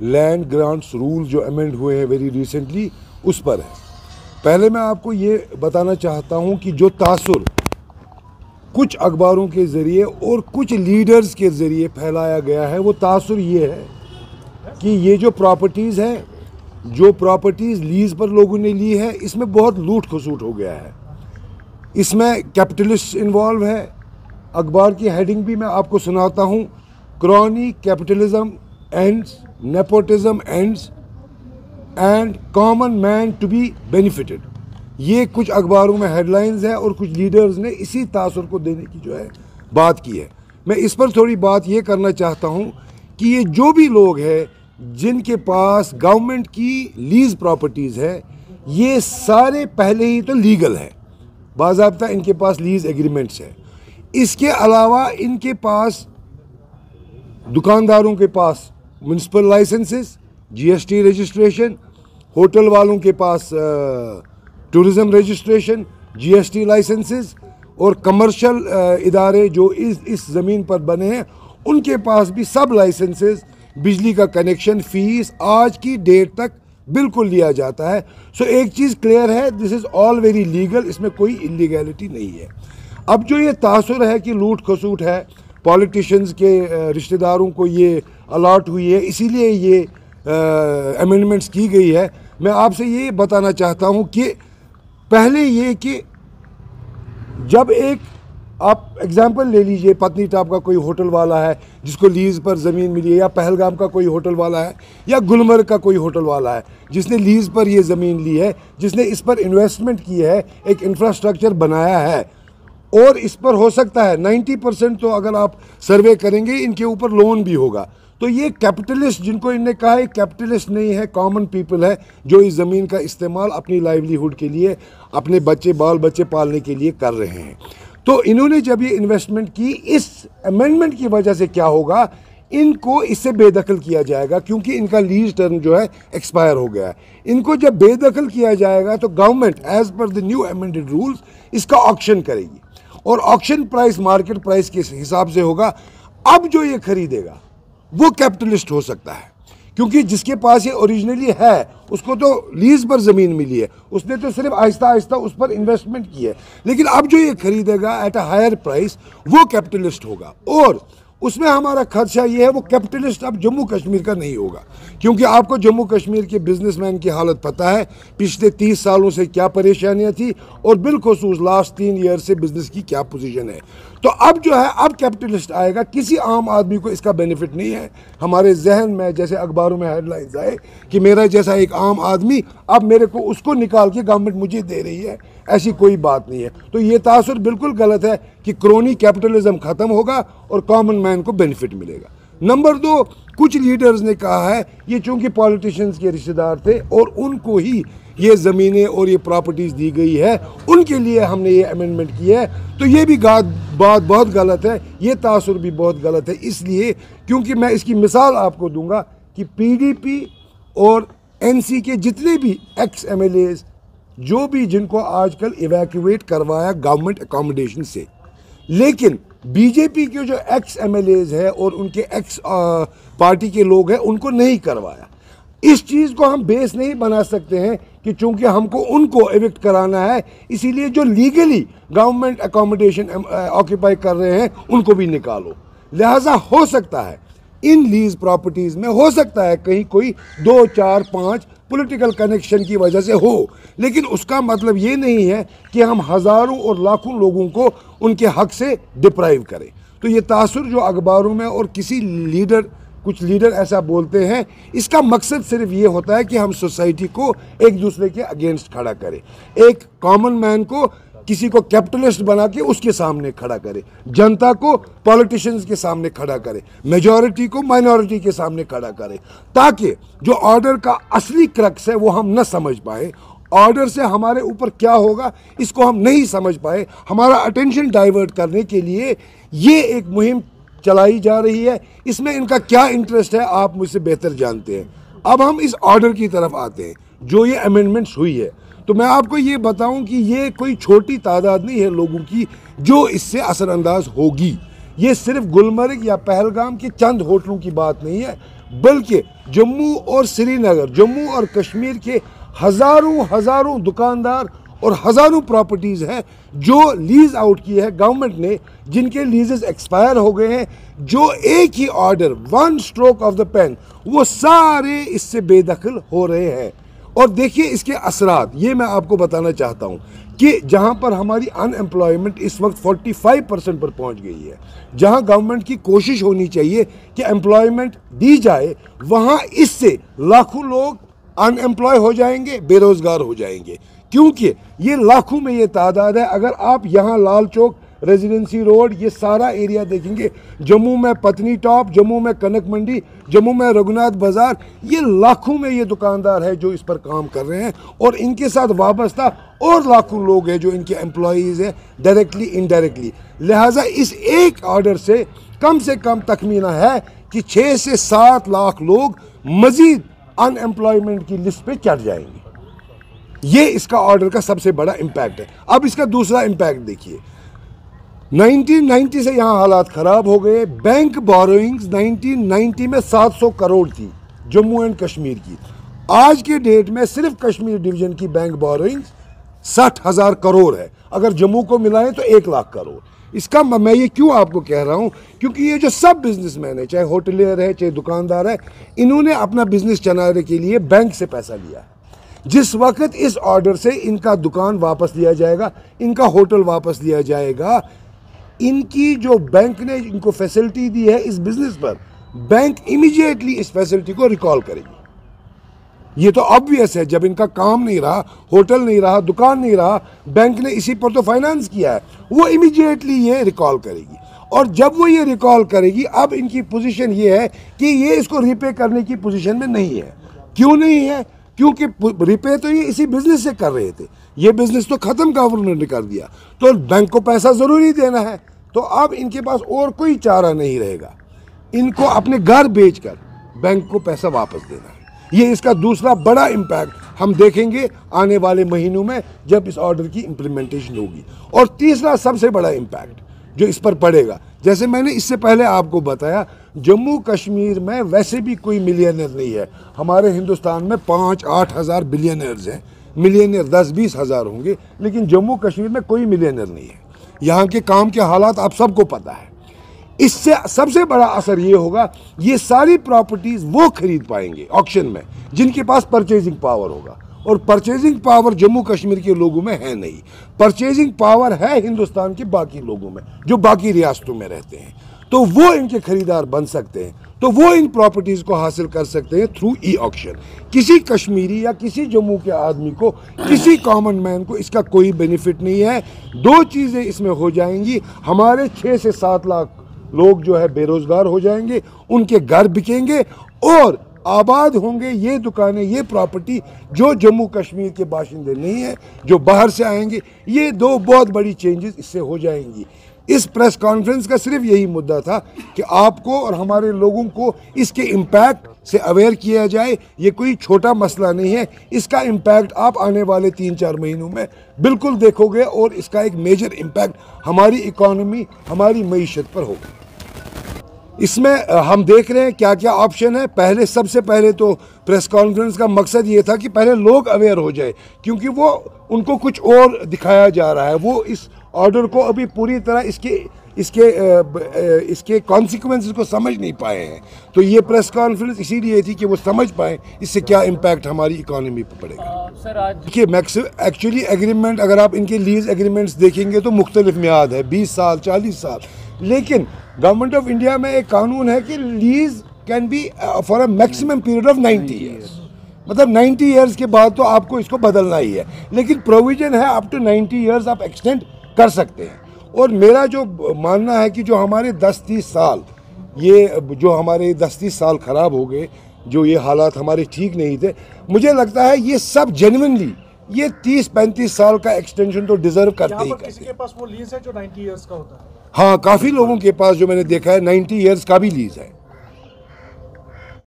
Land grants rule जो amend हुए हैं वेरी रिसेंटली, उस पर है। पहले मैं आपको ये बताना चाहता हूं कि जो तासुर कुछ अखबारों के ज़रिए और कुछ लीडर्स के ज़रिए फैलाया गया है, वो तासुर ये है कि ये जो प्रॉपर्टीज़ हैं, जो प्रॉपर्टीज़ लीज़ पर लोगों ने ली है, इसमें बहुत लूट खसूट हो गया है, इसमें कैपिटलिस्ट इन्वॉल्व है। अखबार की हेडिंग भी मैं आपको सुनाता हूँ, crony capitalism ends, nepotism ends and common man to be benefited. ये कुछ अखबारों में हेडलाइंस है और कुछ लीडर्स ने इसी तासुर को देने की जो है बात की है। मैं इस पर थोड़ी बात ये करना चाहता हूँ कि ये जो भी लोग हैं जिनके पास गवर्नमेंट की लीज प्रॉपर्टीज़ है, ये सारे पहले ही तो लीगल है, बाज़ाब्ता इनके पास लीज एग्रीमेंट्स है। इसके अलावा इनके पास दुकानदारों के पास municipal licences, GST registration, hotel वालों के पास टूरिज़म रजिस्ट्रेशन, जीएसटी लाइसेंसेस, और कमर्शियल इदारे जो इस ज़मीन पर बने हैं उनके पास भी सब लाइसेंसेस, बिजली का कनेक्शन, फ़ीस आज की डेट तक बिल्कुल लिया जाता है। सो एक चीज़ क्लियर है, this is all very legal, इसमें कोई इलीगैलिटी नहीं है। अब जो ये तासुर है कि लूट खसूट है, पॉलिटिशियंस के रिश्तेदारों को ये अलॉट हुई है, इसीलिए ये अमेंडमेंट्स की गई है, मैं आपसे ये बताना चाहता हूँ कि पहले ये कि जब एक आप एग्जांपल ले लीजिए, पत्नीटाप का कोई होटल वाला है जिसको लीज़ पर ज़मीन मिली है, या पहलगाम का कोई होटल वाला है, या गुलमर्ग का कोई होटल वाला है जिसने लीज़ पर ये ज़मीन ली है, जिसने इस पर इन्वेस्टमेंट की है, एक इंफ्रास्ट्रक्चर बनाया है, और इस पर हो सकता है 90% तो अगर आप सर्वे करेंगे इनके ऊपर लोन भी होगा। तो ये कैपिटलिस्ट, जिनको इनने कहा है कैपिटलिस्ट नहीं है, कॉमन पीपल है जो इस ज़मीन का इस्तेमाल अपनी लाइवलीहुड के लिए, अपने बच्चे बाल बच्चे पालने के लिए कर रहे हैं। तो इन्होंने जब ये इन्वेस्टमेंट की, इस अमेंडमेंट की वजह से क्या होगा, इनको इससे बेदखल किया जाएगा, क्योंकि इनका लीज टर्म जो है एक्सपायर हो गया है। इनको जब बेदखल किया जाएगा तो government as per the new amended rules इसका ऑक्शन करेगी, और ऑक्शन प्राइस मार्केट प्राइस के हिसाब से होगा। अब जो ये खरीदेगा वो कैपिटलिस्ट हो सकता है, क्योंकि जिसके पास ये ओरिजिनली है उसको तो लीज पर ज़मीन मिली है, उसने तो सिर्फ आहिस्ता आहिस्ता उस पर इन्वेस्टमेंट की है, लेकिन अब जो ये खरीदेगा एट अ हायर प्राइस वो कैपिटलिस्ट होगा। और उसमें हमारा खदशा ये है वो कैपिटलिस्ट अब जम्मू कश्मीर का नहीं होगा, क्योंकि आपको जम्मू कश्मीर के बिजनेसमैन की हालत पता है, पिछले 30 सालों से क्या परेशानियां थी, और बिलखुसूस लास्ट 3 ईयर से बिजनेस की क्या पोजीशन है। तो अब जो है, अब कैपिटलिस्ट आएगा, किसी आम आदमी को इसका बेनिफिट नहीं है। हमारे जहन में जैसे अखबारों में हेडलाइंस आए कि मेरा जैसा एक आम आदमी, अब मेरे को उसको निकाल के गवर्नमेंट मुझे दे रही है, ऐसी कोई बात नहीं है। तो ये तासुर बिल्कुल गलत है कि क्रोनी कैपिटलिज्म ख़त्म होगा और कॉमन मैन को बेनिफिट मिलेगा। नंबर 2, कुछ लीडर्स ने कहा है ये चूंकि पॉलिटिशियंस के रिश्तेदार थे और उनको ही ये ज़मीनें और ये प्रॉपर्टीज़ दी गई है, उनके लिए हमने ये अमेंडमेंट की है, तो ये भी बात बहुत गलत है, ये तासुर भी बहुत गलत है। इसलिए क्योंकि मैं इसकी मिसाल आपको दूंगा कि पीडीपी और एनसी के जितने भी एक्स एमएलएज जो भी, जिनको आजकल इवैक्यूएट करवाया गवर्नमेंट अकोमोडेशन से, लेकिन बीजेपी के जो एक्स एमएलएज है और उनके एक्स पार्टी के लोग हैं उनको नहीं करवाया। इस चीज़ को हम बेस नहीं बना सकते हैं कि चूंकि हमको उनको एविक्ट कराना है, इसीलिए जो लीगली गवर्नमेंट अकोमोडेशन ऑक्यूपाई कर रहे हैं उनको भी निकालो। लिहाजा हो सकता है इन लीज प्रॉपर्टीज़ में हो सकता है कहीं कोई 2, 4, 5 पॉलिटिकल कनेक्शन की वजह से हो, लेकिन उसका मतलब ये नहीं है कि हम हज़ारों और लाखों लोगों को उनके हक से डिप्राइव करें। तो ये तासुर जो अखबारों में और किसी लीडर, कुछ लीडर ऐसा बोलते हैं, इसका मकसद सिर्फ ये होता है कि हम सोसाइटी को एक दूसरे के अगेंस्ट खड़ा करें, एक कॉमन मैन को किसी को कैपिटलिस्ट बना के उसके सामने खड़ा करे, जनता को पॉलिटिशियंस के सामने खड़ा करे, मेजॉरिटी को माइनॉरिटी के सामने खड़ा करे, ताकि जो ऑर्डर का असली क्रक्स है वो हम न समझ पाए, ऑर्डर से हमारे ऊपर क्या होगा इसको हम नहीं समझ पाए। हमारा अटेंशन डाइवर्ट करने के लिए ये एक मुहिम चलाई जा रही है। इसमें इनका क्या इंटरेस्ट है आप मुझसे बेहतर जानते हैं। अब हम इस ऑर्डर की तरफ आते हैं जो ये अमेंडमेंट्स हुई है। तो मैं आपको ये बताऊं कि ये कोई छोटी तादाद नहीं है लोगों की जो इससे असरअंदाज होगी। ये सिर्फ गुलमर्ग या पहलगाम के चंद होटलों की बात नहीं है, बल्कि जम्मू और श्रीनगर, जम्मू और कश्मीर के हज़ारों दुकानदार और हज़ारों प्रॉपर्टीज़ हैं जो लीज आउट की है गवर्नमेंट ने, जिनके लीजेस एक्सपायर हो गए हैं, जो एक ही order, one stroke of the pen, वो सारे इससे बेदखल हो रहे हैं। और देखिए इसके असरात, ये मैं आपको बताना चाहता हूँ कि जहाँ पर हमारी अनएम्प्लॉयमेंट इस वक्त 45% पर पहुँच गई है, जहाँ गवर्नमेंट की कोशिश होनी चाहिए कि एम्प्लॉयमेंट दी जाए, वहाँ इससे लाखों लोग अनएम्प्लॉय हो जाएंगे, बेरोज़गार हो जाएंगे। क्योंकि ये लाखों में ये तादाद है। अगर आप यहाँ लाल चौक, रेजिडेंसी रोड, ये सारा एरिया देखेंगे, जम्मू में पत्नी टॉप, जम्मू में कनक मंडी, जम्मू में रघुनाथ बाज़ार, ये लाखों में ये दुकानदार है जो इस पर काम कर रहे हैं और इनके साथ वाबस्ता और लाखों लोग हैं जो इनके एम्प्लॉयज़ हैं, डायरेक्टली इनडायरेक्टली। लिहाजा इस एक ऑर्डर से कम तखमीना है कि 6 से 7 लाख लोग मज़ीद अनएम्प्लॉयमेंट की लिस्ट पे चढ़ जाएंगे। ये इसका ऑर्डर का सबसे बड़ा इम्पैक्ट है। अब इसका दूसरा इम्पैक्ट देखिए, 1990 से यहाँ हालात ख़राब हो गए। बैंक बोरोइंग्स 1990 में 700 करोड़ थी जम्मू एंड कश्मीर की। आज के डेट में सिर्फ कश्मीर डिवीज़न की बैंक बोरोइंग्स 60,000 करोड़ है। अगर जम्मू को मिलाएं तो 1 लाख करोड़। इसका मैं ये क्यों आपको कह रहा हूँ, क्योंकि ये जो सब बिजनेसमैन है, चाहे होटलियर है, चाहे दुकानदार है, इन्होंने अपना बिजनेस चलाने के लिए बैंक से पैसा लिया है। जिस वक्त इस ऑर्डर से इनका दुकान वापस लिया जाएगा, इनका होटल वापस लिया जाएगा, इनकी जो बैंक ने इनको फैसिलिटी दी है इस बिजनेस पर, बैंक इमीडिएटली इस फैसिलिटी को रिकॉल करेगी। ये तो ऑब्वियस है, जब इनका काम नहीं रहा, होटल नहीं रहा, दुकान नहीं रहा, बैंक ने इसी पर तो फाइनेंस किया है, वो इमीडिएटली ये रिकॉल करेगी। और जब वो ये रिकॉल करेगी, अब इनकी पोजीशन ये है कि ये इसको रिपे करने की पोजीशन में नहीं है। क्यों नहीं है? क्योंकि रिपे तो ये इसी बिजनेस से कर रहे थे, ये बिजनेस तो ख़त्म गवर्नमेंट ने कर दिया, तो बैंक को पैसा ज़रूरी देना है, तो अब इनके पास और कोई चारा नहीं रहेगा, इनको अपने घर बेचकर बैंक को पैसा वापस देना है। ये इसका दूसरा बड़ा इम्पैक्ट हम देखेंगे आने वाले महीनों में जब इस ऑर्डर की इम्प्लीमेंटेशन होगी। और तीसरा सबसे बड़ा इम्पैक्ट जो इस पर पड़ेगा, जैसे मैंने इससे पहले आपको बताया, जम्मू कश्मीर में वैसे भी कोई मिलियनर नहीं है। हमारे हिंदुस्तान में 5-8 हज़ार बिलियनर्स हैं, मिलियनर 10-20 हज़ार होंगे, लेकिन जम्मू कश्मीर में कोई मिलियनर नहीं है। यहाँ के काम के हालात आप सबको पता है। इससे सबसे बड़ा असर ये होगा, ये सारी प्रॉपर्टीज़ वो खरीद पाएंगे ऑक्शन में जिनके पास परचेजिंग पावर होगा, और परचेजिंग पावर जम्मू कश्मीर के लोगों में है नहीं। परचेजिंग पावर है हिंदुस्तान के बाकी लोगों में जो बाकी रियासतों में रहते हैं, तो वो इनके खरीदार बन सकते हैं, तो वो इन प्रॉपर्टीज़ को हासिल कर सकते हैं थ्रू ई ऑक्शन। किसी कश्मीरी या किसी जम्मू के आदमी को, किसी कॉमन मैन को इसका कोई बेनिफिट नहीं है। 2 चीज़ें इसमें हो जाएंगी, हमारे 6 से 7 लाख लोग जो है बेरोज़गार हो जाएंगे, उनके घर बिकेंगे और आबाद होंगे ये दुकानें, ये प्रॉपर्टी जो जम्मू कश्मीर के बाशिंदे नहीं हैं, जो बाहर से आएंगे। ये 2 बहुत बड़ी चेंजेस इससे हो जाएंगी। इस प्रेस कॉन्फ्रेंस का सिर्फ यही मुद्दा था कि आपको और हमारे लोगों को इसके इम्पैक्ट से अवेयर किया जाए। ये कोई छोटा मसला नहीं है, इसका इम्पैक्ट आप आने वाले 3-4 महीनों में बिल्कुल देखोगे और इसका एक मेजर इम्पैक्ट हमारी इकॉनमी, हमारी मईशत पर होगा। इसमें हम देख रहे हैं क्या क्या ऑप्शन है। पहले, सबसे पहले तो प्रेस कॉन्फ्रेंस का मकसद ये था कि पहले लोग अवेयर हो जाए, क्योंकि वो उनको कुछ और दिखाया जा रहा है, वो इस ऑर्डर को अभी पूरी तरह इसके कॉन्सिक्वेंसेस को समझ नहीं पाए हैं। तो ये प्रेस कॉन्फ्रेंस इसीलिए थी कि वो समझ पाए इससे क्या इम्पैक्ट हमारी इकॉनमी पर पड़ेगा। सर आज देखिए, एक्चुअली एग्रीमेंट, अगर आप इनके लीज एग्रीमेंट्स देखेंगे तो मुख्तलिफ मियाद है, 20 साल, 40 साल, लेकिन गवर्नमेंट ऑफ इंडिया में एक कानून है कि lease can be for a maximum period of 90 years, मतलब 90 ईयर्स के बाद तो आपको इसको बदलना ही है, लेकिन प्रोविजन है अप टू 90 ईयर्स आप एक्सटेंड कर सकते हैं। और मेरा जो मानना है कि जो हमारे 10-30 साल, ये जो हमारे 10-30 साल ख़राब हो गए, जो ये हालात हमारे ठीक नहीं थे, मुझे लगता है ये सब जेन्युइनली ये 30-35 साल का एक्सटेंशन तो डिजर्व करते ही करते। किसी के पास वो लीज है जो 90 इयर्स का होता है? हाँ, काफ़ी लोगों के पास जो मैंने देखा है 90 ईयर्स का भी लीज है।